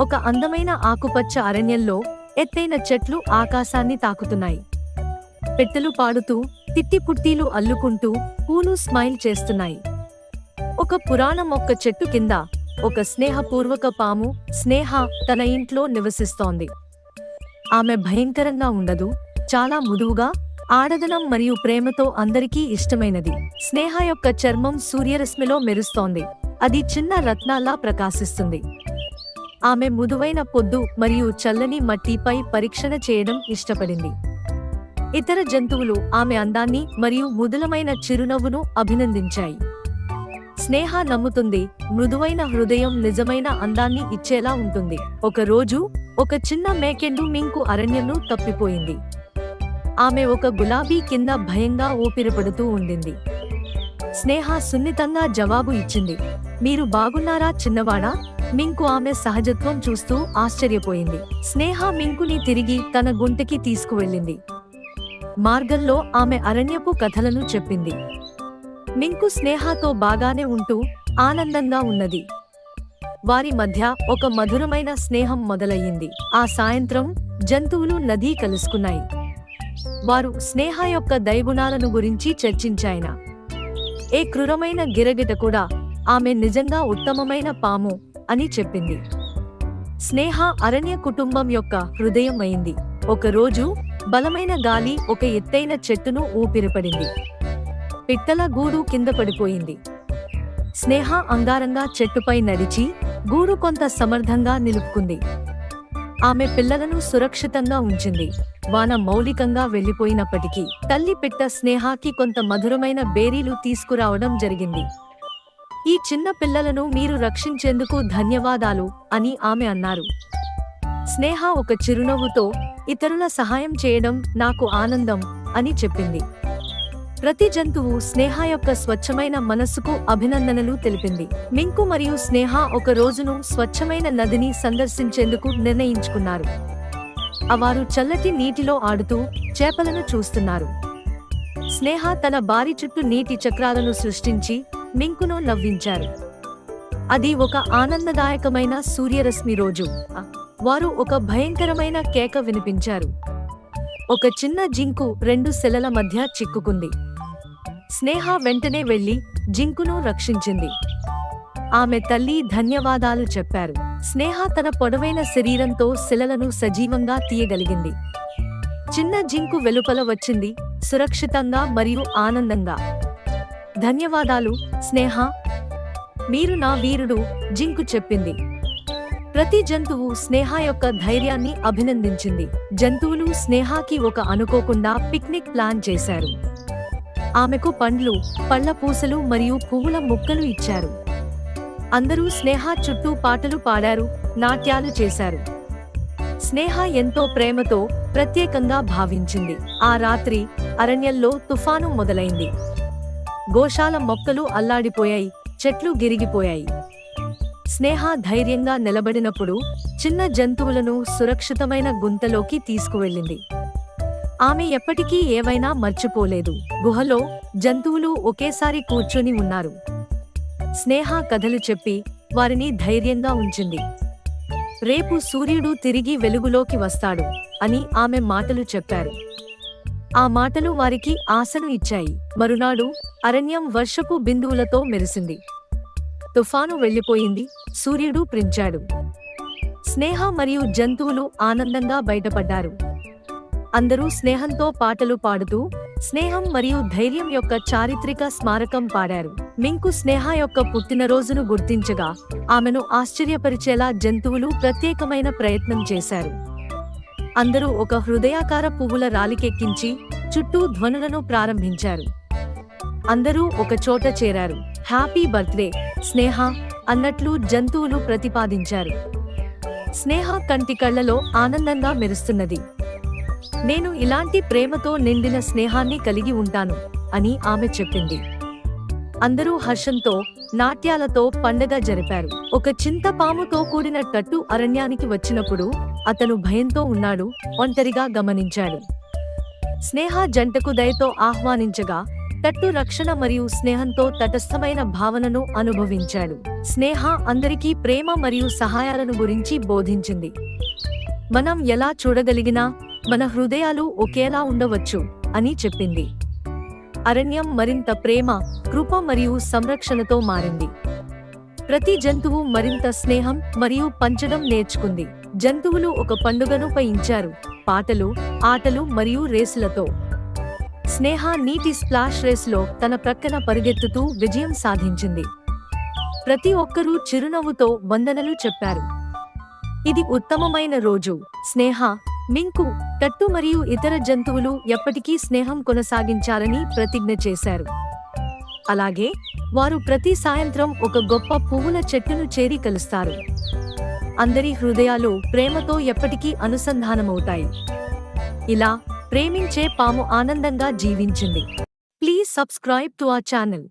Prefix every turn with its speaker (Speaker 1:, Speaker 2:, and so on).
Speaker 1: ఒక అందమైన ఆకుపచ్చ అరణ్యంలో ఎత్తైన చెట్లు ఆకాశాన్ని తాకుతున్నాయి. పెట్టెలు పాడుతూ, తిట్టిపుట్టీలు అల్లుకుంటూ, పూలు స్మైల్ చేస్తున్నాయి. ఒక పురాణ మొక్క చెట్టు కింద ఒక స్నేహపూర్వక పాము స్నేహ తన ఇంట్లో నివసిస్తోంది. ఆమె భయంకరంగా ఉండదు, చాలా మృదువుగా, ఆడదనం మరియు ప్రేమతో అందరికీ ఇష్టమైనది. స్నేహ యొక్క చర్మం సూర్యరశ్మిలో మెరుస్తోంది, అది చిన్న రత్నాల్లా ప్రకాశిస్తుంది. ఆమె మృదువైన పొద్దు మరియు చల్లని మట్టిపై పరీక్షణ చేయడం ఇష్టపడింది. ఇతర జంతువులు ఆమె అందాన్ని మరియు మృదులమైన చిరునవ్వును అభినందించాయి. స్నేహ నమ్ముతుంది, మృదువైన హృదయం నిజమైన అందాన్ని ఇచ్చేలా ఉంటుంది. ఒక రోజు ఒక చిన్న మేకెండు మింకు అరణ్యంను తప్పిపోయింది. ఆమె ఒక గులాబీ కింద భయంగా ఊపిరిపడుతూ ఉండింది. స్నేహ సున్నితంగా జవాబు ఇచ్చింది, మీరు బాగున్నారా చిన్నవాడా? మింకు ఆమె సహజత్వం చూస్తూ ఆశ్చర్యపోయింది. స్నేహ మింకుని తిరిగి తన గుంటకి తీసుకువెళ్ళింది. మార్గంలో ఆమె అరణ్యపు కథలను చెప్పింది. మింకు స్నేహతో బాగానే ఉంటూ ఆనందంగా ఉన్నది. వారి మధ్య ఒక మధురమైన స్నేహం మొదలయ్యింది. ఆ సాయంత్రం జంతువులు నదీ కలుసుకున్నాయి. వారు స్నేహ యొక్క దైగుణాలను గురించి చర్చించాయన. ఏ క్రూరమైన గిరగిట కూడా ఆమె నిజంగా ఉత్తమమైన పాము అని చెప్పింది. స్నేహ అరణ్య కుటుంబం యొక్క హృదయం అయింది. ఒకరోజు బలమైన గాలి ఒక ఎత్తైన చెట్టును ఊపిరిపడింది. పిట్టల గూడు కింద పడిపోయింది. స్నేహ అంగారంగా చెట్టుపై నడిచి గూడు కొంత సమర్థంగా నిలుపుకుంది. ఆమె పిల్లలను సురక్షితంగా ఉంచింది. వాన మౌలికంగా వెళ్లిపోయినప్పటికీ తల్లి పిట్ట స్నేహాకి కొంత మధురమైన బేరీలు తీసుకురావడం జరిగింది. ఈ చిన్న పిల్లలను మీరు రక్షించేందుకు ధన్యవాదాలు అని ఆమె అన్నారు. స్నేహ ఒక చిరునవ్వుతో, ఇతరుల సహాయం చేయడం నాకు ఆనందం అని చెప్పింది. ప్రతి జంతువు స్నేహ యొక్క స్వచ్ఛమైన మనస్సుకు అభినందనలు తెలిపింది. మింకు మరియు స్నేహ ఒక రోజును స్వచ్ఛమైన నదిని సందర్శించేందుకు నిర్ణయించుకున్నారు. వారు చల్లటి నీటిలో ఆడుతూ చేపలను చూస్తున్నారు. స్నేహ తన బారి చుట్టూ నీటి చక్రాలను సృష్టించి మింకును నవ్వించారు. అది ఒక ఆనందదాయకమైన సూర్యరశ్మి రోజు. వారు ఒక భయంకరమైన కేక వినిపించారు. ఒక చిన్న జింకు రెండు శిలల మధ్య చిక్కుకుంది. స్నేహ వెంటనే వెళ్లి జింకును రక్షించింది. ఆమె తల్లి ధన్యవాదాలు చెప్పారు. స్నేహ తన పొడవైన శరీరంతో శిలలను సజీవంగా తీయగలిగింది. చిన్న జింకు వెలుపల వచ్చింది, సురక్షితంగా మరియు ఆనందంగా. ధన్యవాదాలు స్నేహ, మీరు నా వీరుడు, జింకు చెప్పింది. ప్రతి జంతువు స్నేహ యొక్క ధైర్యాన్ని అభినందించింది. జంతువులు స్నేహాకి ఒక అనుకోకుండా పిక్నిక్ ప్లాన్ చేశారు. ఆమెకు పండ్లు, పళ్ళ పూసలు మరియు పువ్వుల ముక్కలు ఇచ్చారు. అందరూ స్నేహ చుట్టూ పాటలు పాడారు, నాట్యాలు చేశారు. స్నేహ ఎంతో ప్రేమతో ప్రత్యేకంగా భావించింది. ఆ రాత్రి అరణ్యంలో తుఫాను మొదలైంది. గోశాల మొక్కలు అల్లాడిపోయాయి, చెట్లు గిరిగిపోయాయి. స్నేహ ధైర్యంగా నిలబడినప్పుడు చిన్న జంతువులను సురక్షితమైన గుంతలోకి తీసుకువెళ్ళింది. ఆమె ఎప్పటికీ ఏవైనా మర్చిపోలేదు. గుహలో జంతువులు ఒకేసారి కూర్చొని ఉన్నారు. స్నేహ కథలు చెప్పి వారిని ధైర్యంగా ఉంచింది. రేపు సూర్యుడు తిరిగి వెలుగులోకి వస్తాడు అని ఆమె మాటలు చెప్పారు. ఆ మాటలు వారికి ఆశను ఇచ్చాయి. మరునాడు అరణ్యం వర్షపు బిందువులతో మెరిసింది. తుఫాను వెళ్లిపోయింది, సూర్యుడు ప్రించాడు. స్నేహ మరియు జంతువులు ఆనందంగా బయటపడ్డారు. అందరూ స్నేహంతో పాటలు పాడుతూ స్నేహం మరియు ధైర్యం యొక్క చారిత్రక స్మారకం పాడారు. మింకు స్నేహ యొక్క పుట్టినరోజును గుర్తించగా ఆమెను ఆశ్చర్యపరిచేలా జంతువులు ప్రత్యేకమైన ప్రయత్నం చేశారు. అందరూ ఒక హృదయాకార పువ్వుల రాలికెక్కించి చుట్టూ ధ్వనులను ప్రారంభించారు. అందరూ ఒక చోట చేరారు. హ్యాపీ బర్త్డే స్నేహ అన్నట్లు జంతువులు ప్రతిపాదించారు. స్నేహ కంటి కళ్లలో ఆనందంగా మెరుస్తున్నది. నేను ఇలాంటి ప్రేమతో నిండిన స్నేహాన్ని కలిగి ఉంటాను అని ఆమె చెప్పింది. అందరూ హర్షంతో, నాట్యాలతో పండగ జరిపారు. ఒక చింతపాముతో కూడిన టట్టు అరణ్యానికి వచ్చినప్పుడు అతను భయంతో ఉన్నాడు, ఒంటరిగా గమనించాడు. స్నేహ జంటకు దయతో ఆహ్వానించగా తట్టు రక్షణ మరియు స్నేహంతో తటస్థమైన భావనను అనుభవించాడు. స్నేహ అందరికీ ప్రేమ మరియు సహాయాలను గురించి బోధించింది. మనం ఎలా చూడగలిగినా మన హృదయాలు ఒకేలా ఉండవచ్చు అని చెప్పింది. అరణ్యం మరింత ప్రేమ, కృప మరియు సంరక్షణతో మారింది. ప్రతి జంతువు మరింత స్నేహం మరియు పంచడం నేర్చుకుంది. జంతువులు ఒక పండుగను పయించారు, పాటలు, ఆటలు మరియు రేసులతో. స్నేహ నీటి స్ప్లాష్ రేసులో తన ప్రక్కన పరిగెత్తుతూ విజయం సాధించింది. ప్రతి ఒక్కరూ చిరునవ్వుతో వందనలు చెప్పారు. ఇది ఉత్తమమైన రోజు. స్నేహ, మింకు, టట్టు మరియు ఇతర జంతువులు ఎప్పటికీ స్నేహం కొనసాగించాలని ప్రతిజ్ఞ చేశారు. అలాగే వారు ప్రతి సాయంత్రం ఒక గొప్ప పువ్వుల చెట్టును చేరి కలుస్తారు. అందరి హృదయాలు ప్రేమతో ఎప్పటికీ అనుసంధానమవుతాయి. ఇలా ప్రేమించే పాము ఆనందంగా జీవించింది. Please subscribe to our channel.